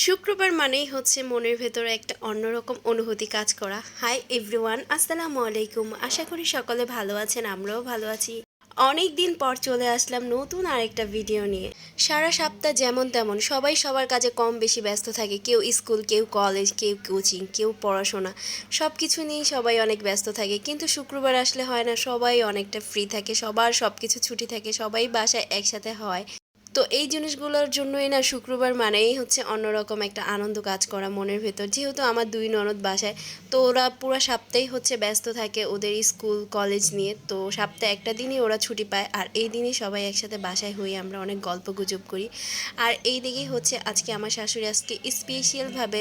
শুক্রবার মানেই হচ্ছে মনের ভেতরে একটা অন্যরকম অনুভূতি কাজ করা। হাই এভরিওয়ান, আসসালামু আলাইকুম। আশা করি সকলে ভালো আছেন, আমরাও ভালো আছি। অনেক দিন পর চলে আসলাম নতুন আরেকটা ভিডিও নিয়ে। সারা সপ্তাহ যেমন তেমন সবাই সবার কাজে কম বেশি ব্যস্ত থাকে। কেউ স্কুল, কেউ কলেজ, কেউ কোচিং, কেউ পড়াশোনা, সব কিছু নিয়েই সবাই অনেক ব্যস্ত থাকে। কিন্তু শুক্রবার আসলে হয় না, সবাই অনেকটা ফ্রি থাকে, সবার সব কিছু ছুটি থাকে, সবাই বাসায় একসাথে হয়। তো এই জিনিসগুলোর জন্যই না শুক্রবার মানেই হচ্ছে অন্যরকম একটা আনন্দ কাজ করা মনের ভেতর। যেহেতু আমার দুই ননদ বাসায়, তো ওরা পুরো সপ্তাহেই হচ্ছে ব্যস্ত থাকে ওদের স্কুল কলেজ নিয়ে। তো সপ্তাহে একটা দিনই ওরা ছুটি পায়, আর এই দিনই সবাই একসাথে বাসায় হই, আমরা অনেক গল্প গুজব করি। আর এই দিকেই হচ্ছে আজকে আমার শাশুড়ি আজকে স্পেশালভাবে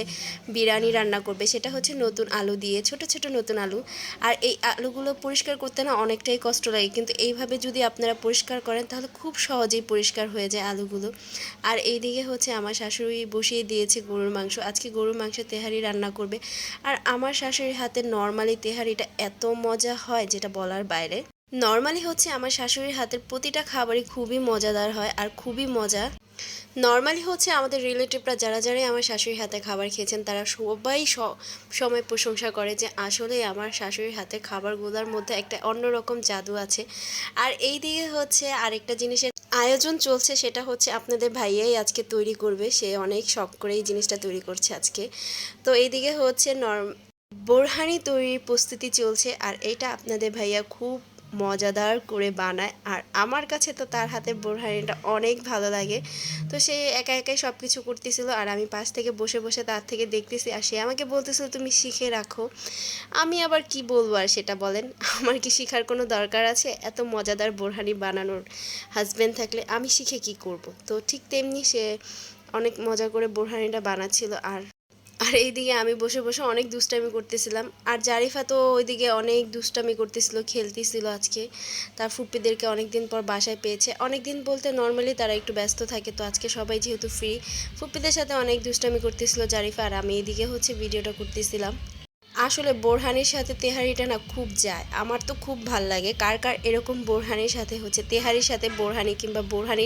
বিরিয়ানি রান্না করবে। সেটা হচ্ছে নতুন আলু দিয়ে, ছোট ছোট নতুন আলু। আর এই আলুগুলো পরিষ্কার করতে না অনেকটাই কষ্ট লাগে, কিন্তু এইভাবে যদি আপনারা পরিষ্কার করেন তাহলে খুব সহজেই পরিষ্কার হয়ে যায় আলুগুলো। আর এইদিকে হচ্ছে আমার শাশুড়ি বসিয়ে দিয়েছে গরুর মাংস। আজকে গরুর মাংস তেহারি রান্না করবে। আর আমার শাশুড়ির হাতে নর্মালি তেহারিটা এত মজা হয় যেটা বলার বাইরে। নর্মালি হচ্ছে আমার শাশুড়ির হাতের প্রতিটা খাবারই খুবই মজাদার হয় আর খুবই মজা। নর্মালি হচ্ছে আমাদের রিলেটিভরা যারা যারাই আমার শাশুড়ির হাতে খাবার খেয়েছেন তারা সবাই সময় প্রশংসা করে যে আসলে আমার শাশুড়ির হাতে খাবারগুলোর মধ্যে একটা অন্যরকম জাদু আছে। আর এই দিকে হচ্ছে আরেকটা জিনিসের আয়োজন চলছে, সেটা হচ্ছে আপনাদের ভাইয়াই আজকে তৈরি করবে। সে অনেক শখ করে এই জিনিসটা তৈরি করছে আজকে। তো এইদিকে হচ্ছে বোরহানি তৈরির প্রস্তুতি চলছে, আর এইটা আপনাদের ভাইয়া খুব মজাদার করে বানায়। আর আমার কাছে তো তার হাতের বোরহানিটা অনেক ভালো লাগে। তো সে একা একাই সব কিছু করতেছিল, আর আমি পাশ থেকে বসে বসে তার থেকে দেখতেছি। আর সে আমাকে বলতেছিল তুমি শিখে রাখো। আমি আবার কি বলবো, আর সেটা বলেন। আমার কি শিখার কোনো দরকার আছে? এত মজাদার বোরহানি বানানোর হাজব্যান্ড থাকলে আমি শিখে কি করব? তো ঠিক তেমনি সে অনেক মজা করে বোরহানিটা বানাচ্ছিল। আর আর এইদিকে আমি বসে বসে অনেক দুষ্টামি করতেছিলাম। আর জারিফা তো ওইদিকে অনেক দুষ্টামি করতেছিল, খেলতেছিল আজকে। তার ফুপ্পিদেরকে অনেক দিন পর বাসায় পেয়েছে। অনেক দিন বলতে নর্মালি তারা একটু ব্যস্ত থাকে, তো আজকে সবাই যেহেতু ফ্রি, ফুপ্পিদের সাথে অনেক দুষ্টামি করতেছিল জারিফা। আর আমি এদিকে হচ্ছে ভিডিওটা করতেছিলাম। আসলে বোরহানির সাথে তেহারিটা না খুব যায়, আমার তো খুব ভাল লাগে। কার কার এরকম বোরহানির সাথে হচ্ছে তেহারির সাথে বোরহানি, কিংবা বোরহানি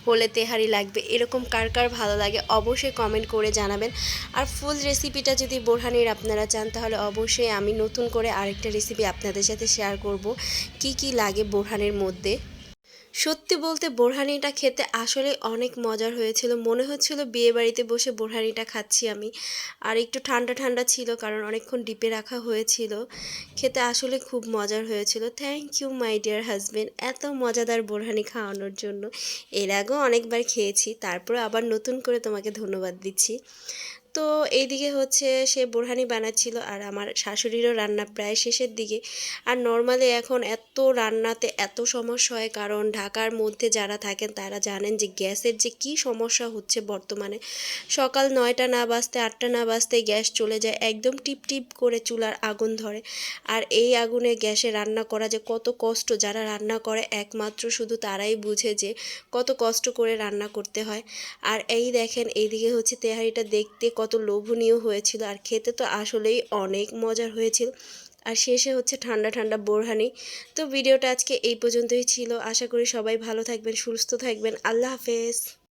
হলে তেহারি লাগবে, এরকম কার কার ভালো লাগে অবশ্যই কমেন্ট করে জানাবেন। আর ফুল রেসিপিটা যদি বোরহানির আপনারা চান তাহলে অবশ্যই আমি নতুন করে আরেকটা রেসিপি আপনাদের সাথে শেয়ার করব, কি কি লাগে বোরহানির মধ্যে। সত্যি বলতে বোরহানিটা খেতে আসলে অনেক মজার হয়েছিল, মনে হচ্ছিল বিয়ে বাড়িতে বসে বোরহানিটা খাচ্ছি আমি। আর একটু ঠান্ডা ঠান্ডা ছিল কারণ অনেকক্ষণ ডিপে রাখা হয়েছিল। খেতে আসলে খুব মজার হয়েছিল। Thank you my dear husband এত মজাদার বোরহানি খাওয়ানোর জন্য। এর আগেও অনেকবার খেয়েছি, তারপরে আবার নতুন করে তোমাকে ধন্যবাদ দিচ্ছি। তো এইদিকে হচ্ছে সে বোরহানি বানাচ্ছিল, আর আমার শাশুড়িরও রান্না প্রায় শেষের দিকে। আর নর্মালি এখন এত রান্নাতে এত সমস্যা হয়, কারণ ঢাকার মধ্যে যারা থাকেন তারা জানেন যে গ্যাসের যে কি সমস্যা হচ্ছে বর্তমানে। সকাল 9টা না বাজতে 8টা না বাজতে গ্যাস চলে যায়, একদম টিপ টিপ করে চুলার আগুন ধরে। আর এই আগুনে গ্যাসে রান্না করা যে কত কষ্ট, যারা রান্না করে একমাত্র শুধু তারাই বুঝে যে কত কষ্ট করে রান্না করতে হয়। আর এই দেখেন এইদিকে হচ্ছে তেহারিটা দেখতে কত লোভনীয় হয়েছিল, আর খেতে তো আসলেই অনেক মজার হয়েছিল। আর শেষে হচ্ছে ঠান্ডা ঠান্ডা বোরহানি। তো ভিডিওটা আজকে এই পর্যন্তই ছিল। আশা করি সবাই ভালো থাকবেন, সুস্থ থাকবেন। আল্লাহ হাফেজ।